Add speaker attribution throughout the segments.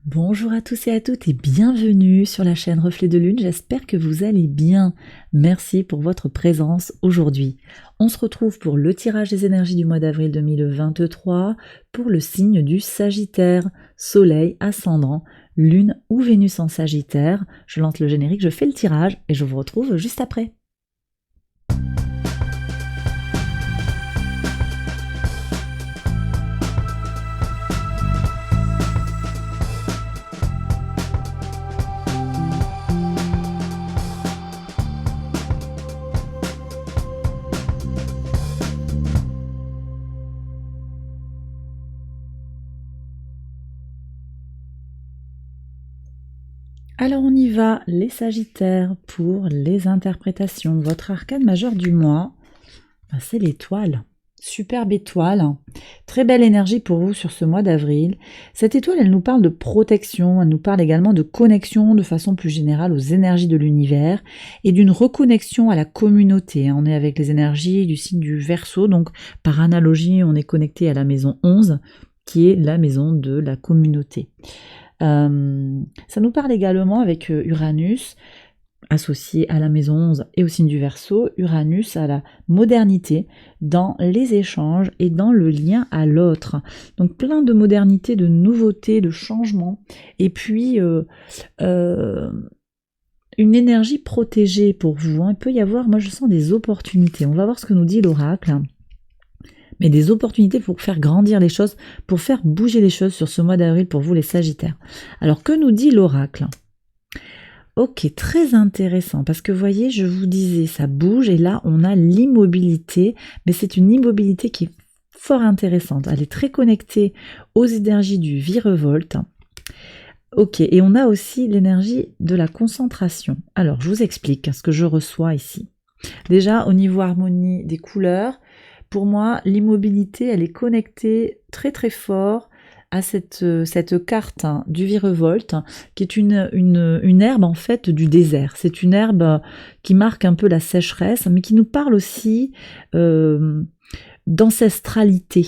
Speaker 1: Bonjour à tous et à toutes et bienvenue sur la chaîne Reflet de Lune, j'espère que vous allez bien. Merci pour votre présence aujourd'hui. On se retrouve pour le tirage des énergies du mois d'avril 2023 pour le signe du Sagittaire, Soleil, Ascendant, Lune ou Vénus en Sagittaire. Je lance le générique, je fais le tirage et je vous retrouve juste après. Alors on y va, les Sagittaires, pour les interprétations. Votre arcane majeur du mois, c'est l'étoile. Superbe étoile, très belle énergie pour vous sur ce mois d'avril. Cette étoile, elle nous parle de protection, elle nous parle également de connexion de façon plus générale aux énergies de l'univers et d'une reconnexion à la communauté. On est avec les énergies du signe du Verseau, donc par analogie, on est connecté à la maison 11, qui est la maison de la communauté. Ça nous parle également avec Uranus, associé à la maison 11 et au signe du Verseau, Uranus à la modernité dans les échanges et dans le lien à l'autre. Donc plein de modernité, de nouveautés, de changements, et puis une énergie protégée pour vous. Il peut y avoir, moi je sens des opportunités. On va voir ce que nous dit l'oracle. Mais des opportunités pour faire grandir les choses, pour faire bouger les choses sur ce mois d'avril pour vous les Sagittaires. Alors que nous dit l'oracle ? Ok, très intéressant, parce que vous voyez, je vous disais, ça bouge, et là, on a l'immobilité, mais c'est une immobilité qui est fort intéressante. Elle est très connectée aux énergies du virevolte. Ok, et on a aussi l'énergie de la concentration. Alors, je vous explique ce que je reçois ici. Déjà, au niveau harmonie des couleurs, pour moi, l'immobilité, elle est connectée très très fort à cette carte du virevolte, qui est une herbe en fait du désert. C'est une herbe qui marque un peu la sécheresse, mais qui nous parle aussi d'ancestralité,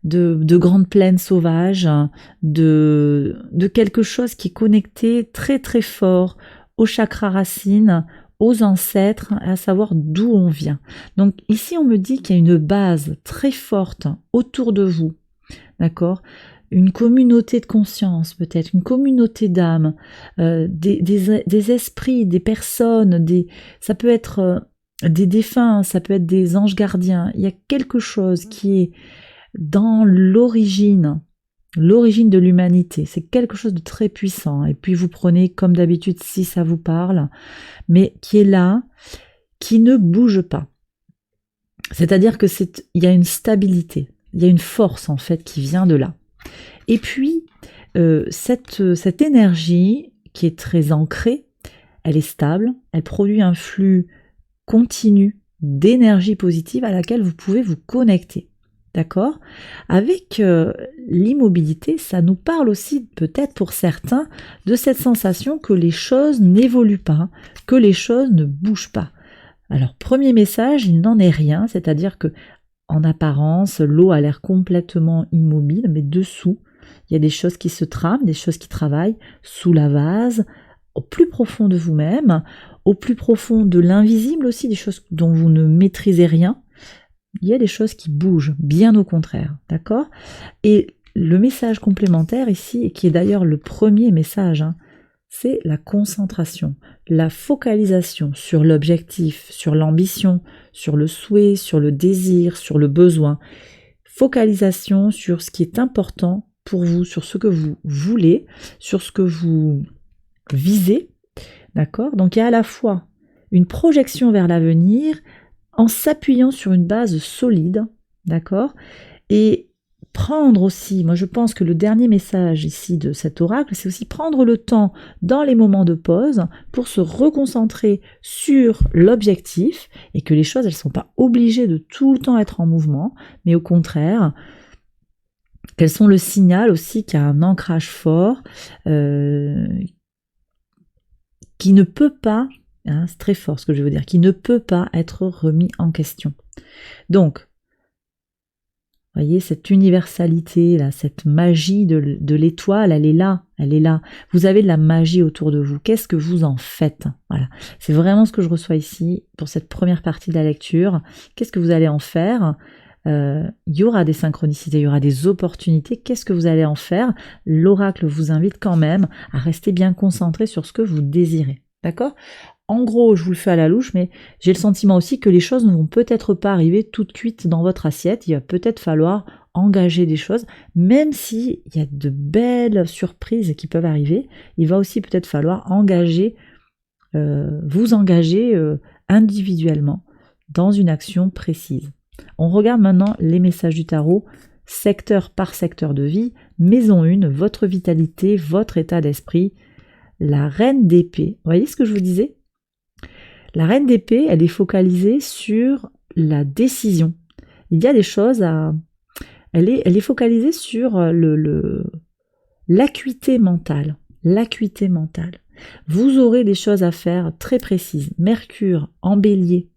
Speaker 1: de grandes plaines sauvages, de quelque chose qui est connecté très très fort au chakra racine, aux ancêtres, à savoir d'où on vient. Donc ici, on me dit qu'il y a une base très forte autour de vous, d'accord ? Une communauté de conscience, peut-être, une communauté d'âmes, des esprits, des personnes, ça peut être des défunts, ça peut être des anges gardiens. Il y a quelque chose qui est dans l'origine de l'humanité. C'est quelque chose de très puissant. Et puis vous prenez, comme d'habitude, si ça vous parle, mais qui est là, qui ne bouge pas. C'est-à-dire que il y a une stabilité, il y a une force en fait qui vient de là. Et puis cette énergie qui est très ancrée, elle est stable, elle produit un flux continu d'énergie positive à laquelle vous pouvez vous connecter. D'accord ? Avec l'immobilité, ça nous parle aussi peut-être pour certains de cette sensation que les choses n'évoluent pas, que les choses ne bougent pas. Alors, premier message, il n'en est rien, c'est-à-dire que en apparence, l'eau a l'air complètement immobile, mais dessous, il y a des choses qui se trament, des choses qui travaillent sous la vase, au plus profond de vous-même, au plus profond de l'invisible aussi, des choses dont vous ne maîtrisez rien. Il y a des choses qui bougent, bien au contraire, d'accord ? Et le message complémentaire ici, et qui est d'ailleurs le premier message, c'est la concentration, la focalisation sur l'objectif, sur l'ambition, sur le souhait, sur le désir, sur le besoin. Focalisation sur ce qui est important pour vous, sur ce que vous voulez, sur ce que vous visez, d'accord ? Donc il y a à la fois une projection vers l'avenir en s'appuyant sur une base solide, d'accord ? Et prendre aussi, moi je pense que le dernier message ici de cet oracle, c'est aussi prendre le temps dans les moments de pause pour se reconcentrer sur l'objectif et que les choses, elles ne sont pas obligées de tout le temps être en mouvement, mais au contraire, qu'elles sont le signal aussi qu'il y a un ancrage fort qui ne peut pas, c'est très fort ce que je veux dire, qui ne peut pas être remis en question. Donc, Voyez, cette universalité, là, cette magie de l'étoile, elle est là, elle est là. Vous avez de la magie autour de vous. Qu'est-ce que vous en faites? Voilà, c'est vraiment ce que je reçois ici pour cette première partie de la lecture. Qu'est-ce que vous allez en faire? Il y aura des synchronicités, il y aura des opportunités. Qu'est-ce que vous allez en faire? L'oracle vous invite quand même à rester bien concentré sur ce que vous désirez. D'accord? En gros, je vous le fais à la louche, mais j'ai le sentiment aussi que les choses ne vont peut-être pas arriver toutes cuites dans votre assiette. Il va peut-être falloir engager des choses, même s'il y a de belles surprises qui peuvent arriver. Il va aussi peut-être falloir vous engager individuellement dans une action précise. On regarde maintenant les messages du tarot, secteur par secteur de vie, maison 1, votre vitalité, votre état d'esprit, la reine d'épée. Vous voyez ce que je vous disais? La reine d'épée, elle est focalisée sur la décision. Il y a des choses à... Elle est focalisée sur l'acuité mentale. L'acuité mentale. Vous aurez des choses à faire très précises. Mercure en bélier,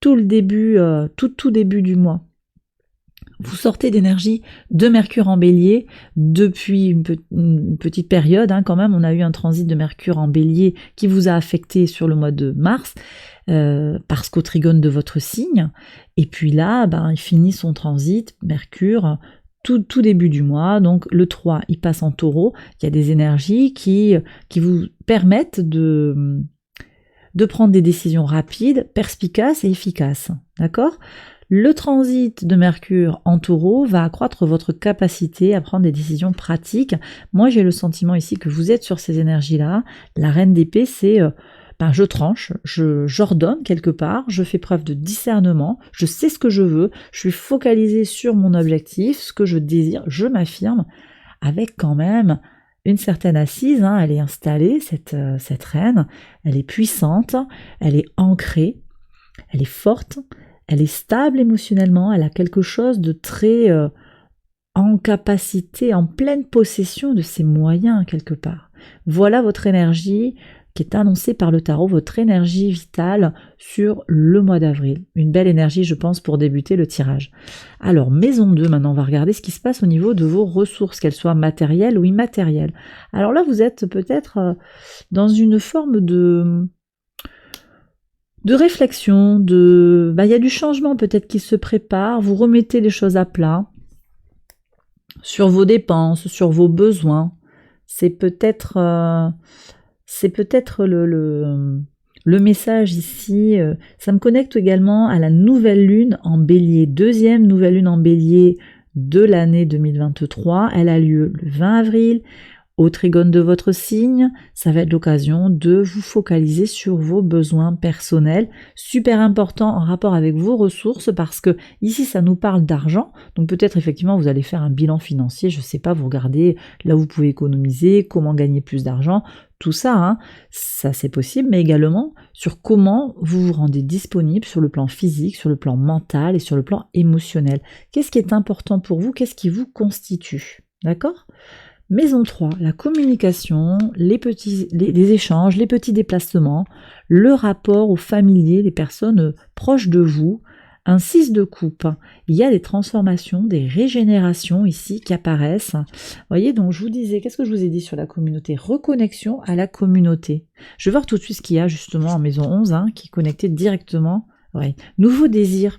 Speaker 1: tout début du mois. Vous sortez d'énergie de Mercure en bélier depuis une petite période, quand même. On a eu un transit de Mercure en bélier qui vous a affecté sur le mois de mars, parce qu'au trigone de votre signe. Et puis là, il finit son transit, Mercure, tout début du mois. Donc le 3, il passe en taureau. Il y a des énergies qui vous permettent de prendre des décisions rapides, perspicaces et efficaces. D'accord ? Le transit de Mercure en taureau va accroître votre capacité à prendre des décisions pratiques. Moi, j'ai le sentiment ici que vous êtes sur ces énergies-là. La reine d'épée, c'est je tranche, j'ordonne quelque part, je fais preuve de discernement, je sais ce que je veux, je suis focalisée sur mon objectif, ce que je désire, je m'affirme, avec quand même une certaine assise, elle est installée, cette reine, elle est puissante, elle est ancrée, elle est forte, elle est stable émotionnellement, elle a quelque chose de très en capacité, en pleine possession de ses moyens quelque part. Voilà votre énergie qui est annoncée par le tarot, votre énergie vitale sur le mois d'avril. Une belle énergie, je pense, pour débuter le tirage. Alors, maison 2, maintenant, on va regarder ce qui se passe au niveau de vos ressources, qu'elles soient matérielles ou immatérielles. Alors là, vous êtes peut-être dans une forme de réflexion, il y a du changement peut-être qui se prépare, vous remettez les choses à plat sur vos dépenses, sur vos besoins. C'est peut-être le message ici. Ça me connecte également à la nouvelle lune en bélier, deuxième nouvelle lune en bélier de l'année 2023. Elle a lieu le 20 avril. Au trigone de votre signe, ça va être l'occasion de vous focaliser sur vos besoins personnels, super important en rapport avec vos ressources, parce que ici ça nous parle d'argent, donc peut-être effectivement vous allez faire un bilan financier, je sais pas, vous regardez là où vous pouvez économiser, comment gagner plus d'argent, tout ça, ça c'est possible, mais également sur comment vous vous rendez disponible sur le plan physique, sur le plan mental et sur le plan émotionnel. Qu'est-ce qui est important pour vous, qu'est-ce qui vous constitue, d'accord ? Maison 3, la communication, les échanges, les petits déplacements, le rapport aux familiers, les personnes proches de vous. Un 6 de coupe, il y a des transformations, des régénérations ici qui apparaissent. Vous voyez, donc je vous disais, qu'est-ce que je vous ai dit sur la communauté? Reconnexion à la communauté. Je vais voir tout de suite ce qu'il y a justement en maison 11, qui est connecté directement. Ouais. Nouveau désir.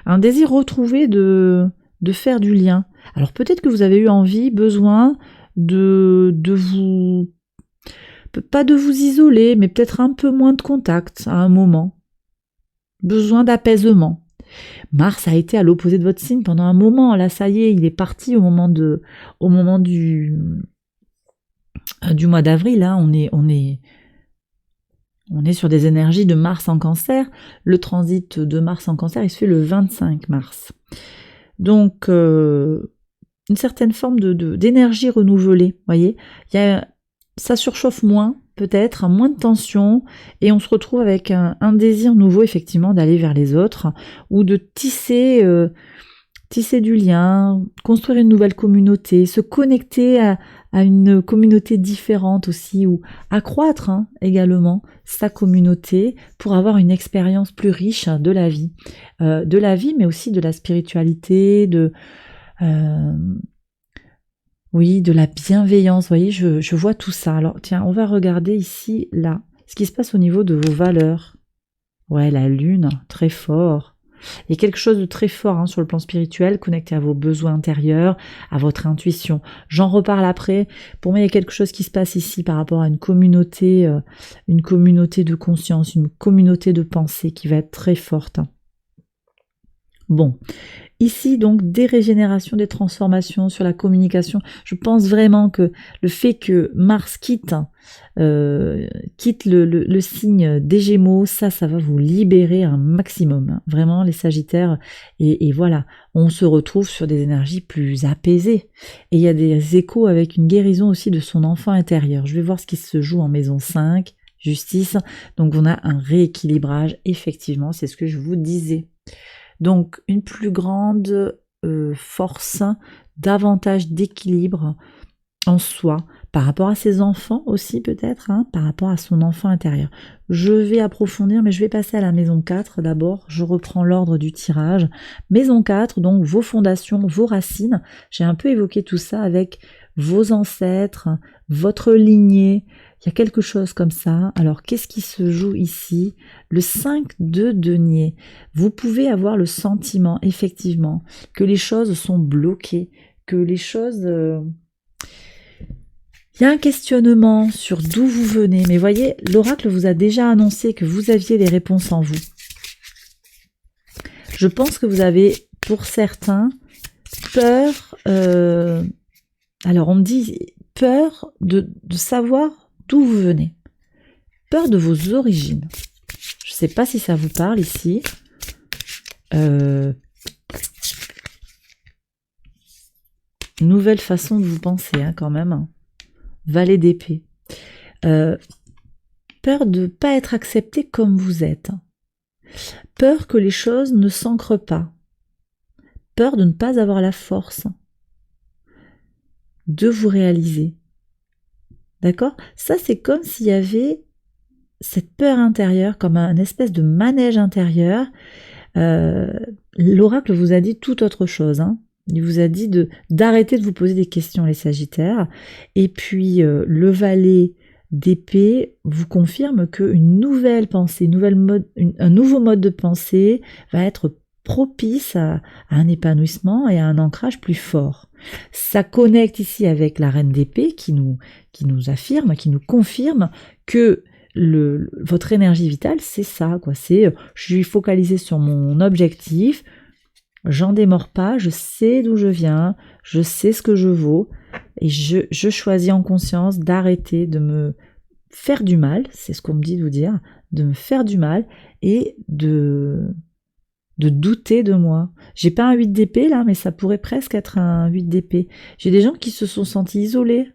Speaker 1: Un désir retrouvé de faire du lien. Alors peut-être que vous avez eu envie, besoin de vous, pas de vous isoler, mais peut-être un peu moins de contact à un moment. Besoin d'apaisement. Mars a été à l'opposé de votre signe pendant un moment. Là, ça y est, il est parti au moment du mois d'avril. On est sur des énergies de Mars en Cancer. Le transit de Mars en Cancer, il se fait le 25 mars. Donc, une certaine forme d'énergie renouvelée, voyez. Ça surchauffe moins, peut-être, moins de tension, et on se retrouve avec un désir nouveau, effectivement, d'aller vers les autres, ou de tisser tisser du lien, construire une nouvelle communauté, se connecter à une communauté différente aussi, ou accroître également sa communauté pour avoir une expérience plus riche de la vie, mais aussi de la spiritualité, oui, de la bienveillance. Vous voyez, je vois tout ça. Alors tiens, on va regarder ici, là, ce qui se passe au niveau de vos valeurs. Ouais, la lune, très fort. Il y a quelque chose de très fort sur le plan spirituel, connecté à vos besoins intérieurs, à votre intuition. J'en reparle après. Pour moi, il y a quelque chose qui se passe ici par rapport à une communauté de conscience, une communauté de pensée qui va être très forte. Bon. Ici, donc, des régénérations, des transformations sur la communication. Je pense vraiment que le fait que Mars quitte le signe des Gémeaux, ça va vous libérer un maximum. Vraiment, les Sagittaires. Et voilà, on se retrouve sur des énergies plus apaisées. Et il y a des échos avec une guérison aussi de son enfant intérieur. Je vais voir ce qui se joue en maison 5, justice. Donc, on a un rééquilibrage. Effectivement, c'est ce que je vous disais. Donc une plus grande force, davantage d'équilibre en soi, par rapport à ses enfants aussi peut-être, par rapport à son enfant intérieur. Je vais approfondir, mais je vais passer à la maison 4 d'abord. Je reprends l'ordre du tirage. Maison 4, donc vos fondations, vos racines. J'ai un peu évoqué tout ça avec vos ancêtres, votre lignée. Il y a quelque chose comme ça. Alors, qu'est-ce qui se joue ici? Le 5 de denier. Vous pouvez avoir le sentiment, effectivement, que les choses sont bloquées, que les choses... Il y a un questionnement sur d'où vous venez. Mais voyez, l'oracle vous a déjà annoncé que vous aviez les réponses en vous. Je pense que vous avez, pour certains, peur... alors, on me dit peur de savoir d'où vous venez. Peur de vos origines. Je ne sais pas si ça vous parle ici. Nouvelle façon de vous penser quand même. Valet d'épée. Peur de ne pas être accepté comme vous êtes. Peur que les choses ne s'ancrent pas. Peur de ne pas avoir la force de vous réaliser. D'accord? Ça, c'est comme s'il y avait cette peur intérieure, comme un espèce de manège intérieur. L'oracle vous a dit tout autre chose. Il vous a dit d'arrêter de vous poser des questions, les Sagittaires. Et puis, le valet d'épée vous confirme qu'une nouvelle pensée, un nouveau mode de pensée va être propice à un épanouissement et à un ancrage plus fort. Ça connecte ici avec la reine d'épée qui nous affirme, qui nous confirme que votre énergie vitale, c'est ça, quoi. C'est je suis focalisée sur mon objectif, j'en démords pas, je sais d'où je viens, je sais ce que je vaux, et je choisis en conscience d'arrêter de me faire du mal, c'est ce qu'on me dit de vous dire, de me faire du mal et de douter de moi. J'ai pas un 8 d'épée là, mais ça pourrait presque être un 8 d'épée. J'ai des gens qui se sont sentis isolés.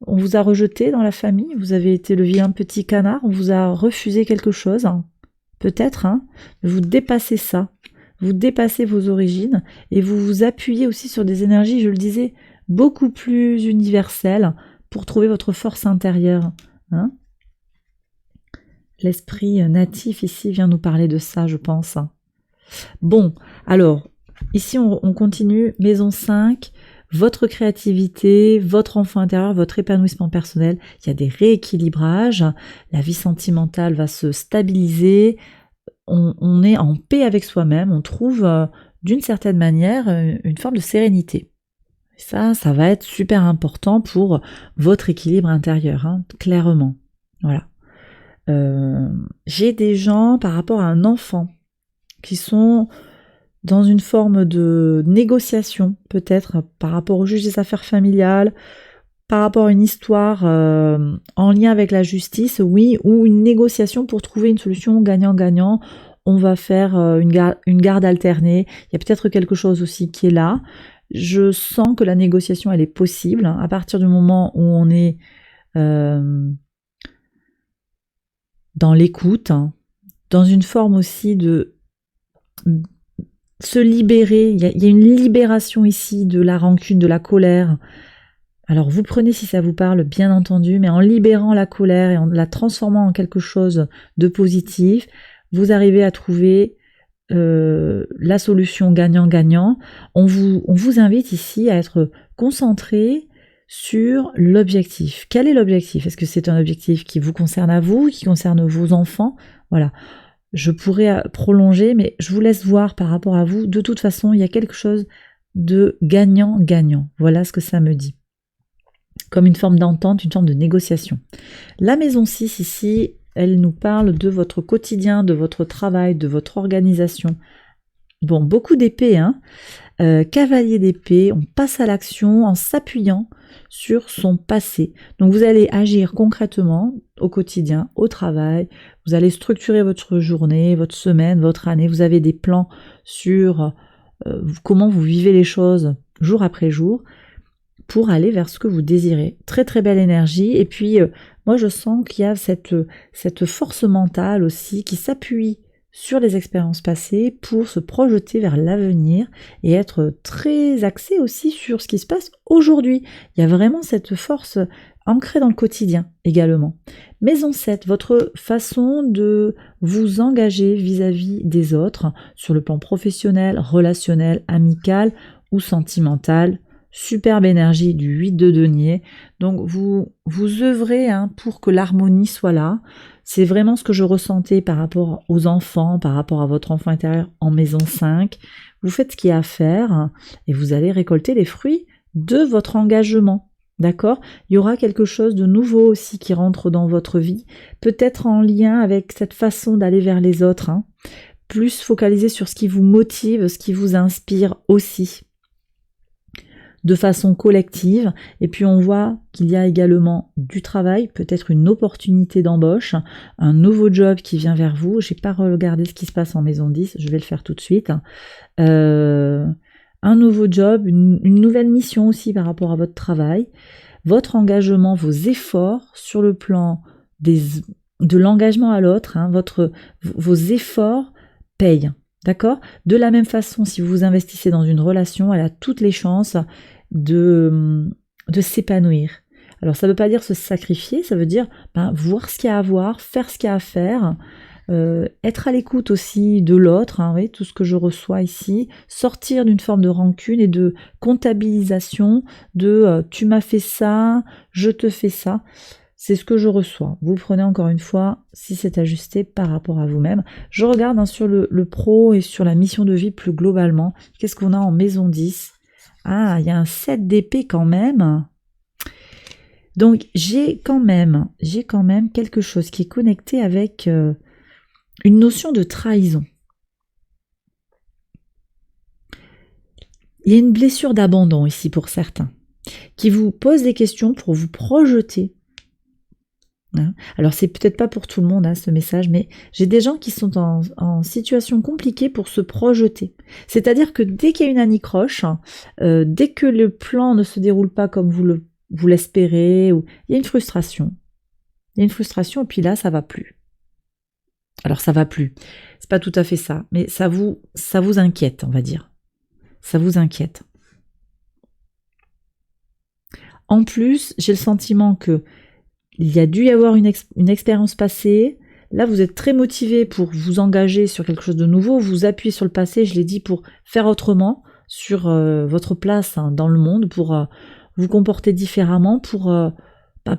Speaker 1: On vous a rejeté dans la famille, vous avez été le vilain petit canard, on vous a refusé quelque chose, peut-être, vous dépassez ça, vous dépassez vos origines et vous vous appuyez aussi sur des énergies, je le disais, beaucoup plus universelles pour trouver votre force intérieure. L'esprit natif ici vient nous parler de ça, je pense. Bon, alors, ici on continue, maison 5, votre créativité, votre enfant intérieur, votre épanouissement personnel, il y a des rééquilibrages, la vie sentimentale va se stabiliser, on est en paix avec soi-même, on trouve d'une certaine manière une forme de sérénité. Et ça va être super important pour votre équilibre intérieur, clairement. Voilà. J'ai des gens par rapport à un enfant qui sont dans une forme de négociation, peut-être, par rapport au juge des affaires familiales, par rapport à une histoire en lien avec la justice, oui, ou une négociation pour trouver une solution gagnant-gagnant. On va faire une garde alternée. Il y a peut-être quelque chose aussi qui est là. Je sens que la négociation, elle est possible à partir du moment où on est dans l'écoute, dans une forme aussi se libérer. Il y a une libération ici de la rancune, de la colère. Alors vous prenez si ça vous parle, bien entendu, mais en libérant la colère et en la transformant en quelque chose de positif, vous arrivez à trouver la solution gagnant-gagnant. On vous invite ici à être concentré sur l'objectif. Quel est l'objectif? Est-ce que c'est un objectif qui vous concerne à vous, qui concerne vos enfants? Voilà. Je pourrais prolonger, mais je vous laisse voir par rapport à vous. De toute façon, il y a quelque chose de gagnant-gagnant. Voilà ce que ça me dit. Comme une forme d'entente, une forme de négociation. La maison 6 ici, elle nous parle de votre quotidien, de votre travail, de votre organisation. Bon, beaucoup d'épées, hein. Cavalier d'épée, on passe à l'action en s'appuyant sur son passé. Donc vous allez agir concrètement au quotidien, au travail, vous allez structurer votre journée, votre semaine, votre année, vous avez des plans sur comment vous vivez les choses jour après jour pour aller vers ce que vous désirez. Très très belle énergie, et puis moi je sens qu'il y a cette force mentale aussi qui s'appuie sur les expériences passées pour se projeter vers l'avenir et être très axé aussi sur ce qui se passe aujourd'hui. Il y a vraiment cette force ancrée dans le quotidien également. Maison 7, votre façon de vous engager vis-à-vis des autres sur le plan professionnel, relationnel, amical ou sentimental. Superbe énergie du 8 de denier. Donc vous œuvrez pour que l'harmonie soit là. C'est vraiment ce que je ressentais par rapport aux enfants, par rapport à votre enfant intérieur en maison 5. Vous faites ce qu'il y a à faire et vous allez récolter les fruits de votre engagement. D'accord? Il y aura quelque chose de nouveau aussi qui rentre dans votre vie, peut-être en lien avec cette façon d'aller vers les autres. Plus focalisé sur ce qui vous motive, ce qui vous inspire aussi, de façon collective. Et puis on voit qu'il y a également du travail, peut-être une opportunité d'embauche, un nouveau job qui vient vers vous. J'ai pas regardé ce qui se passe en maison 10, je vais le faire tout de suite. Un nouveau job, une nouvelle mission aussi par rapport à votre travail, votre engagement, vos efforts sur le plan de l'engagement à l'autre, vos efforts payent. D'accord? De la même façon, si vous vous investissez dans une relation, elle a toutes les chances de s'épanouir. Alors ça ne veut pas dire se sacrifier, ça veut dire voir ce qu'il y a à voir, faire ce qu'il y a à faire, être à l'écoute aussi de l'autre, oui, tout ce que je reçois ici, sortir d'une forme de rancune et de comptabilisation de tu m'as fait ça, je te fais ça. C'est ce que je reçois. Vous prenez encore une fois si c'est ajusté par rapport à vous-même. Je regarde sur le pro et sur la mission de vie plus globalement. Qu'est-ce qu'on a en maison 10? Ah, il y a un 7 d'épée quand même. Donc j'ai quand même quelque chose qui est connecté avec une notion de trahison. Il y a une blessure d'abandon ici pour certains, qui vous pose des questions pour vous projeter. Alors c'est peut-être pas pour tout le monde ce message, mais j'ai des gens qui sont en situation compliquée pour se projeter. C'est-à-dire que dès qu'il y a une anicroche, dès que le plan ne se déroule pas comme vous l'espérez, il y a une frustration. Il y a une frustration et puis là ça va plus. Alors ça va plus. C'est pas tout à fait ça, mais ça vous inquiète, on va dire. Ça vous inquiète. En plus, j'ai le sentiment que il y a dû y avoir une expérience passée. Là, vous êtes très motivé pour vous engager sur quelque chose de nouveau. Vous appuyez sur le passé, je l'ai dit, pour faire autrement sur votre place dans le monde, pour vous comporter différemment, pour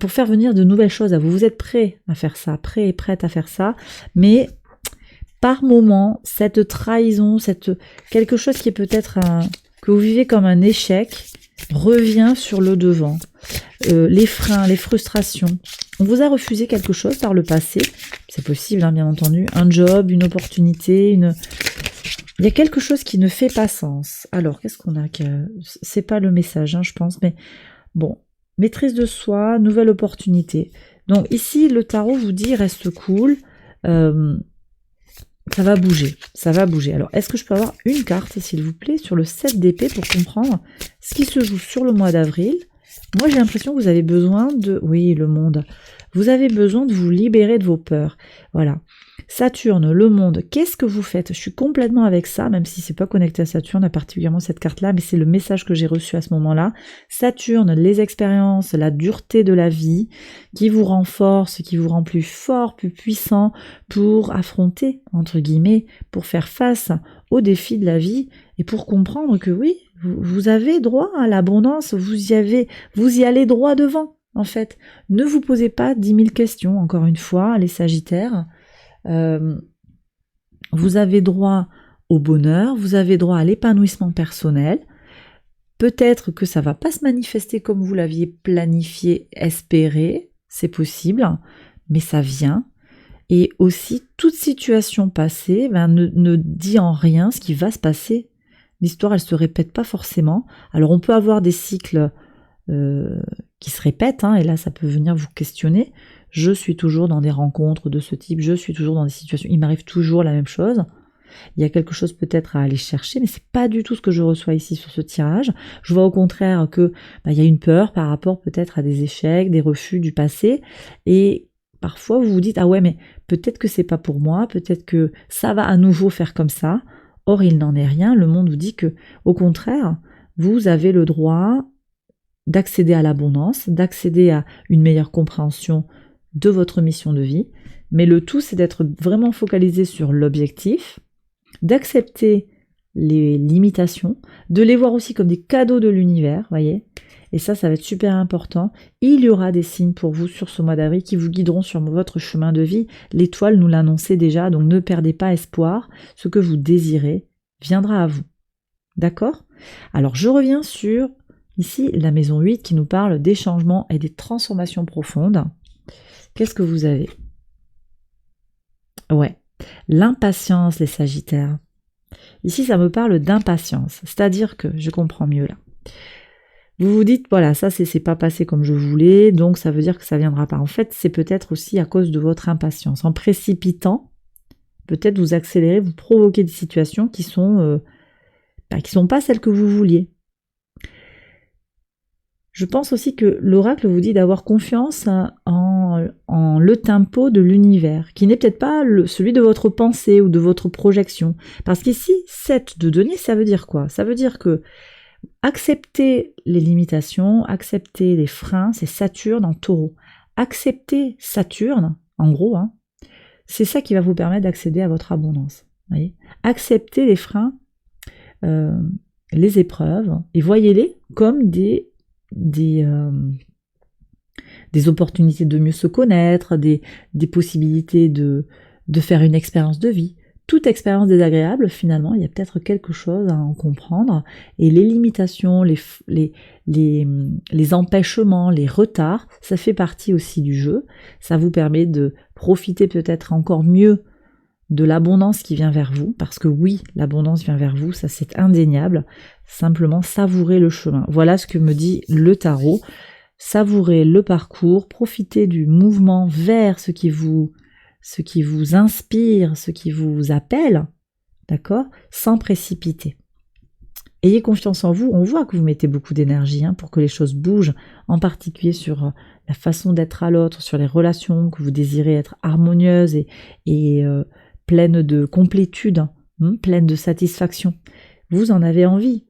Speaker 1: faire venir de nouvelles choses à vous. Vous êtes prêt à faire ça, prêt et prête à faire ça. Mais par moment, cette trahison, quelque chose qui est peut-être que vous vivez comme un échec, revient sur le devant. Les freins, les frustrations. On vous a refusé quelque chose par le passé, c'est possible bien entendu, un job, une opportunité, il y a quelque chose qui ne fait pas sens. Alors qu'est-ce qu'on a c'est pas le message, je pense, mais bon, maîtrise de soi, nouvelle opportunité. Donc ici le tarot vous dit reste cool, ça va bouger, ça va bouger. Alors est-ce que je peux avoir une carte s'il vous plaît sur le 7 d'épée pour comprendre ce qui se joue sur le mois d'avril Moi, j'ai l'impression que vous avez besoin de... Oui, le monde. Vous avez besoin de vous libérer de vos peurs. Voilà. Saturne, le monde, qu'est-ce que vous faites? Je suis complètement avec ça, même si c'est pas connecté à Saturne, particulièrement cette carte-là, mais c'est le message que j'ai reçu à ce moment-là. Saturne, les expériences, la dureté de la vie, qui vous renforce, qui vous rend plus fort, plus puissant pour affronter, entre guillemets, pour faire face aux défis de la vie et pour comprendre que oui, vous avez droit à l'abondance, vous y allez droit devant, en fait. Ne vous posez pas 10 000 questions, encore une fois, les Sagittaires. Vous avez droit au bonheur, vous avez droit à l'épanouissement personnel. Peut-être que ça va pas se manifester comme vous l'aviez planifié, espéré, c'est possible, mais ça vient. Et aussi, toute situation passée ne dit en rien ce qui va se passer. L'histoire, elle se répète pas forcément. Alors, on peut avoir des cycles qui se répètent, et là, ça peut venir vous questionner. Je suis toujours dans des rencontres de ce type, je suis toujours dans des situations, il m'arrive toujours la même chose. Il y a quelque chose peut-être à aller chercher, mais c'est pas du tout ce que je reçois ici sur ce tirage. Je vois au contraire que il y a une peur par rapport peut-être à des échecs, des refus du passé, et parfois vous vous dites ah ouais mais peut-être que c'est pas pour moi, peut-être que ça va à nouveau faire comme ça. Or il n'en est rien. Le monde vous dit que au contraire vous avez le droit d'accéder à l'abondance, d'accéder à une meilleure compréhension de votre mission de vie, mais le tout c'est d'être vraiment focalisé sur l'objectif, d'accepter les limitations, de les voir aussi comme des cadeaux de l'univers, voyez. Et ça va être super important. Il y aura des signes pour vous sur ce mois d'avril qui vous guideront sur votre chemin de vie. L'étoile nous l'annonçait déjà, donc ne perdez pas espoir. Ce que vous désirez viendra à vous. D'accord? Alors je reviens sur ici la maison 8 qui nous parle des changements et des transformations profondes. Qu'est-ce que vous avez? Ouais, l'impatience, les Sagittaires. Ici, ça me parle d'impatience, c'est-à-dire que, je comprends mieux là. Vous vous dites, voilà, ça c'est pas passé comme je voulais, donc ça veut dire que ça viendra pas. En fait, c'est peut-être aussi à cause de votre impatience. En précipitant, peut-être vous accélérez, vous provoquez des situations qui sont pas celles que vous vouliez. Je pense aussi que l'oracle vous dit d'avoir confiance en le tempo de l'univers, qui n'est peut-être pas celui de votre pensée ou de votre projection. Parce qu'ici, 7 de denier, ça veut dire quoi? Ça veut dire que accepter les limitations, accepter les freins, c'est Saturne en taureau. Accepter Saturne, en gros, c'est ça qui va vous permettre d'accéder à votre abondance. Voyez, accepter les freins, les épreuves, et voyez-les comme des opportunités de mieux se connaître, des possibilités de faire une expérience de vie. Toute expérience désagréable, finalement, il y a peut-être quelque chose à en comprendre. Et les limitations, les empêchements, les retards, ça fait partie aussi du jeu. Ça vous permet de profiter peut-être encore mieux de l'abondance qui vient vers vous, parce que oui, l'abondance vient vers vous, ça c'est indéniable. Simplement savourer le chemin. Voilà ce que me dit le tarot. Savourez le parcours, profitez du mouvement vers ce qui vous inspire, ce qui vous appelle, d'accord, sans précipiter. Ayez confiance en vous, on voit que vous mettez beaucoup d'énergie pour que les choses bougent, en particulier sur la façon d'être à l'autre, sur les relations, que vous désirez être harmonieuses et pleines de complétude, pleines de satisfaction. Vous en avez envie.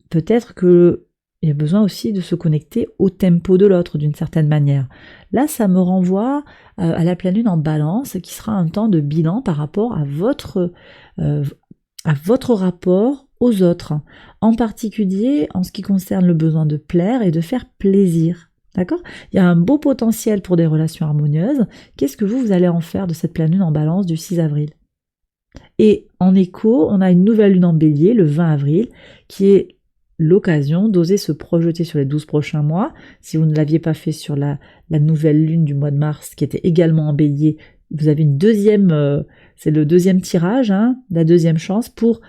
Speaker 1: Peut-être qu'il y a besoin aussi de se connecter au tempo de l'autre d'une certaine manière. Là, ça me renvoie à la pleine lune en balance, qui sera un temps de bilan par rapport à votre rapport aux autres, en particulier en ce qui concerne le besoin de plaire et de faire plaisir. D'accord? Il y a un beau potentiel pour des relations harmonieuses. Qu'est-ce que vous allez en faire de cette pleine lune en balance du 6 avril? Et en écho, on a une nouvelle lune en bélier, le 20 avril, qui est l'occasion d'oser se projeter sur les 12 prochains mois. Si vous ne l'aviez pas fait sur la nouvelle lune du mois de mars, qui était également en bélier, vous avez une deuxième, c'est le deuxième tirage, la deuxième chance pour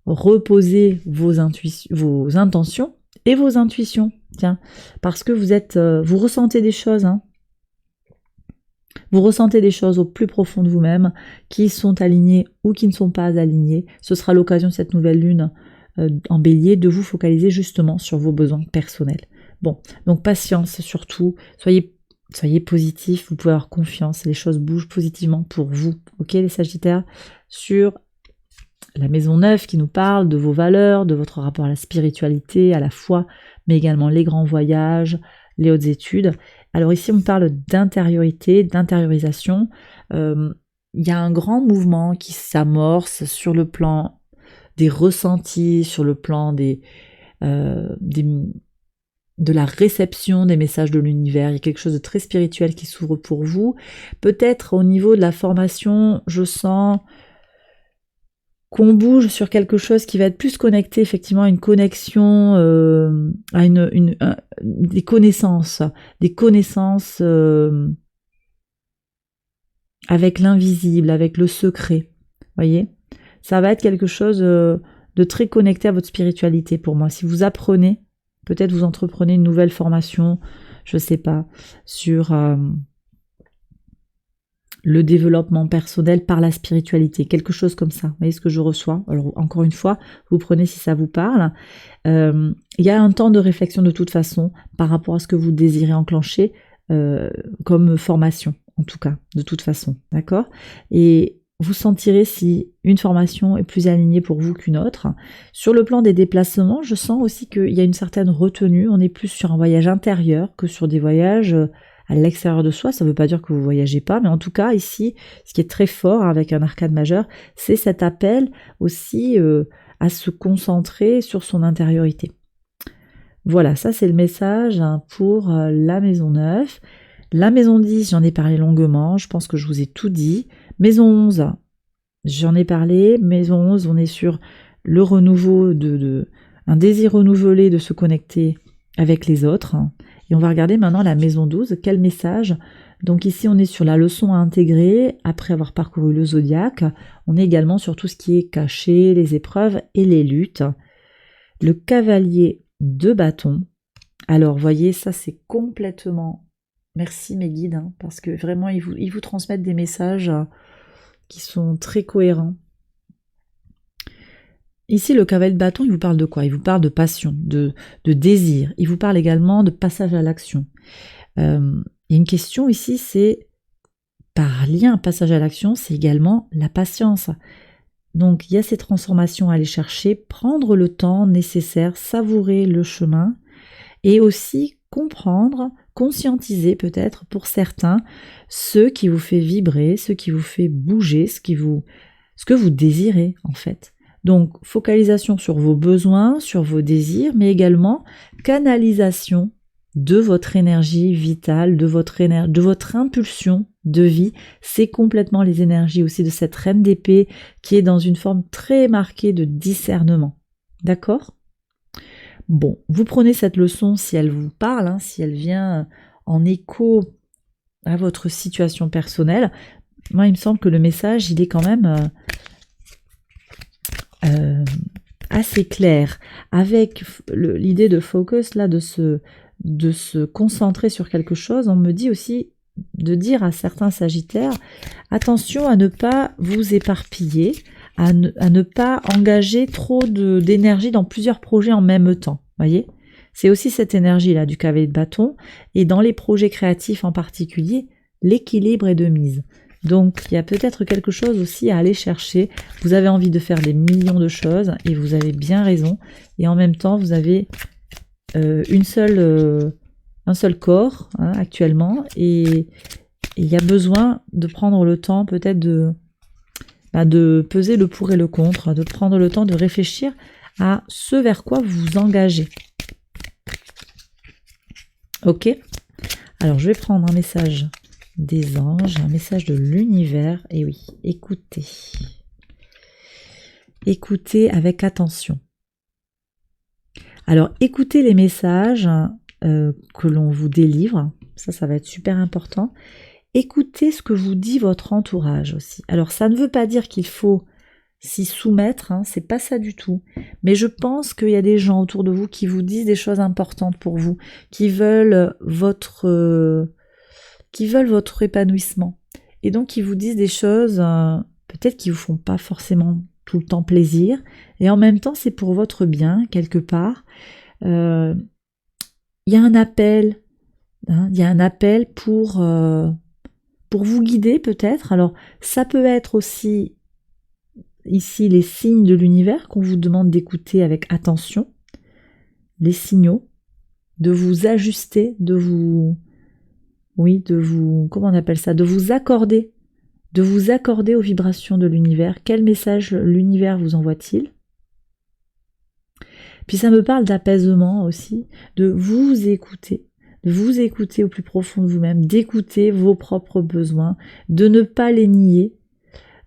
Speaker 1: reposer vos intentions et vos intuitions. Tiens, parce que vous ressentez des choses, Vous ressentez des choses au plus profond de vous-même qui sont alignées ou qui ne sont pas alignées. Ce sera l'occasion de cette nouvelle lune en bélier, de vous focaliser justement sur vos besoins personnels. Bon, donc patience surtout, soyez positif, vous pouvez avoir confiance, les choses bougent positivement pour vous, ok les Sagittaires, sur la maison 9 qui nous parle de vos valeurs, de votre rapport à la spiritualité, à la foi, mais également les grands voyages, les hautes études. Alors ici on parle d'intériorité, d'intériorisation. Il y a un grand mouvement qui s'amorce sur le plan des ressentis, sur le plan de la réception des messages de l'univers. Il y a quelque chose de très spirituel qui s'ouvre pour vous. Peut-être au niveau de la formation, je sens qu'on bouge sur quelque chose qui va être plus connecté effectivement à une connexion, à des connaissances avec l'invisible, avec le secret. Voyez, ça va être quelque chose de très connecté à votre spiritualité pour moi. Si vous apprenez, peut-être vous entreprenez une nouvelle formation, je sais pas, sur le développement personnel par la spiritualité, quelque chose comme ça. Vous voyez ce que je reçois? Alors encore une fois, vous prenez si ça vous parle. Il y a un temps de réflexion de toute façon par rapport à ce que vous désirez enclencher comme formation, en tout cas, de toute façon, d'accord? Et vous sentirez si une formation est plus alignée pour vous qu'une autre. Sur le plan des déplacements, je sens aussi qu'il y a une certaine retenue. On est plus sur un voyage intérieur que sur des voyages à l'extérieur de soi. Ça ne veut pas dire que vous ne voyagez pas, mais en tout cas, ici, ce qui est très fort avec un arcane majeur, c'est cet appel aussi à se concentrer sur son intériorité. Voilà, ça c'est le message pour la maison 9. La maison 10, j'en ai parlé longuement, je pense que je vous ai tout dit. Maison 11, j'en ai parlé. Maison 11, on est sur le renouveau, un désir renouvelé de se connecter avec les autres. Et on va regarder maintenant la maison 12, quel message. Donc ici, on est sur la leçon à intégrer après avoir parcouru le zodiaque. On est également sur tout ce qui est caché, les épreuves et les luttes. Le cavalier de bâton. Alors, voyez, ça c'est complètement... Merci mes guides, parce que vraiment, ils vous transmettent des messages qui sont très cohérents. Ici, le cavalier de bâton, il vous parle de quoi? Il vous parle de passion, de désir. Il vous parle également de passage à l'action. Il y a une question ici, c'est par lien, passage à l'action, c'est également la patience. Donc, il y a ces transformations à aller chercher, prendre le temps nécessaire, savourer le chemin et aussi comprendre, conscientiser peut-être pour certains ce qui vous fait vibrer, ce qui vous fait bouger, ce que vous désirez en fait. Donc, focalisation sur vos besoins, sur vos désirs, mais également canalisation de votre énergie vitale, de votre impulsion de vie. C'est complètement les énergies aussi de cette reine d'épée qui est dans une forme très marquée de discernement. D'accord ? Bon, vous prenez cette leçon si elle vous parle, si elle vient en écho à votre situation personnelle. Moi, il me semble que le message, il est quand même assez clair. Avec l'idée de focus, là, de se concentrer sur quelque chose, on me dit aussi de dire à certains sagittaires, attention à ne pas vous éparpiller, à ne pas engager trop d'énergie dans plusieurs projets en même temps. Voyez, c'est aussi cette énergie-là du cavalier de bâton. Et dans les projets créatifs en particulier, l'équilibre est de mise. Donc, il y a peut-être quelque chose aussi à aller chercher. Vous avez envie de faire des millions de choses et vous avez bien raison. Et en même temps, vous avez un seul corps actuellement. Et il y a besoin de prendre le temps peut-être de peser le pour et le contre, de prendre le temps de réfléchir à ce vers quoi vous vous engagez. Ok ? Alors, je vais prendre un message des anges, un message de l'univers. Et oui, écoutez. Écoutez avec attention. Alors, écoutez les messages que l'on vous délivre. Ça va être super important. Écoutez ce que vous dit votre entourage aussi. Alors, ça ne veut pas dire qu'il faut s'y soumettre, c'est pas ça du tout. Mais je pense qu'il y a des gens autour de vous qui vous disent des choses importantes pour vous, qui veulent votre épanouissement. Et donc, qui vous disent des choses peut-être qui vous font pas forcément tout le temps plaisir, et en même temps c'est pour votre bien quelque part. Il y a un appel, hein, il y a un appel pour vous guider peut-être. Alors ça peut être aussi ici les signes de l'univers qu'on vous demande d'écouter avec attention, les signaux, de vous ajuster, comment on appelle ça, de vous accorder aux vibrations de l'univers. Quel message l'univers vous envoie-t-il? Puis ça me parle d'apaisement aussi, de vous écouter au plus profond de vous-même, d'écouter vos propres besoins, de ne pas les nier,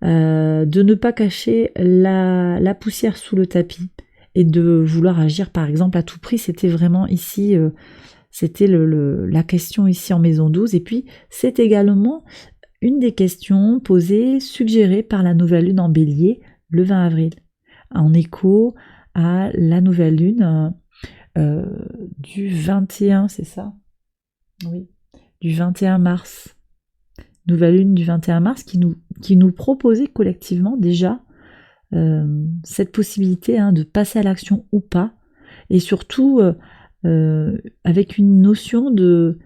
Speaker 1: de ne pas cacher la poussière sous le tapis et de vouloir agir par exemple à tout prix. C'était vraiment ici, c'était la question ici en maison 12. Et puis c'est également une des questions posées, suggérées par la nouvelle lune en bélier le 20 avril, en écho à la nouvelle lune du 21, c'est ça? Oui, du 21 mars. Nouvelle lune du 21 mars qui nous proposait collectivement déjà cette possibilité de passer à l'action ou pas, et surtout avec une notion de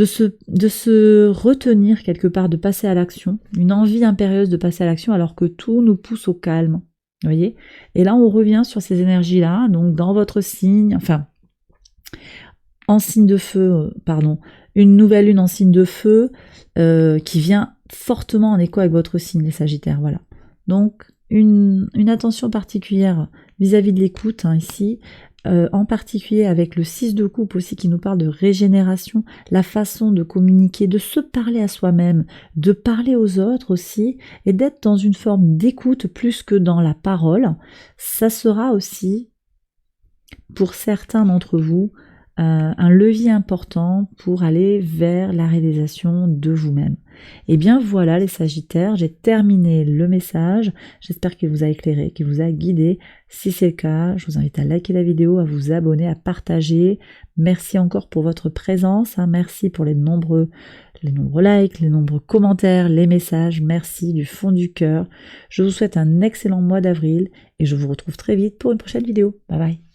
Speaker 1: se retenir quelque part, de passer à l'action, une envie impérieuse de passer à l'action alors que tout nous pousse au calme, vous voyez. Et là on revient sur ces énergies-là, donc dans votre signe, enfin en signe de feu, une nouvelle lune en signe de feu qui vient fortement en écho avec votre signe, les Sagittaires, voilà. Donc une attention particulière vis-à-vis de l'écoute ici, en particulier avec le 6 de coupe aussi qui nous parle de régénération, la façon de communiquer, de se parler à soi-même, de parler aux autres aussi, et d'être dans une forme d'écoute plus que dans la parole. Ça sera aussi, pour certains d'entre vous, un levier important pour aller vers la réalisation de vous-même. Et bien voilà les Sagittaires, j'ai terminé le message, j'espère qu'il vous a éclairé, qu'il vous a guidé. Si c'est le cas, je vous invite à liker la vidéo, à vous abonner, à partager. Merci encore pour votre présence, merci pour les nombreux likes, les nombreux commentaires, les messages, merci du fond du cœur. Je vous souhaite un excellent mois d'avril et je vous retrouve très vite pour une prochaine vidéo. Bye bye.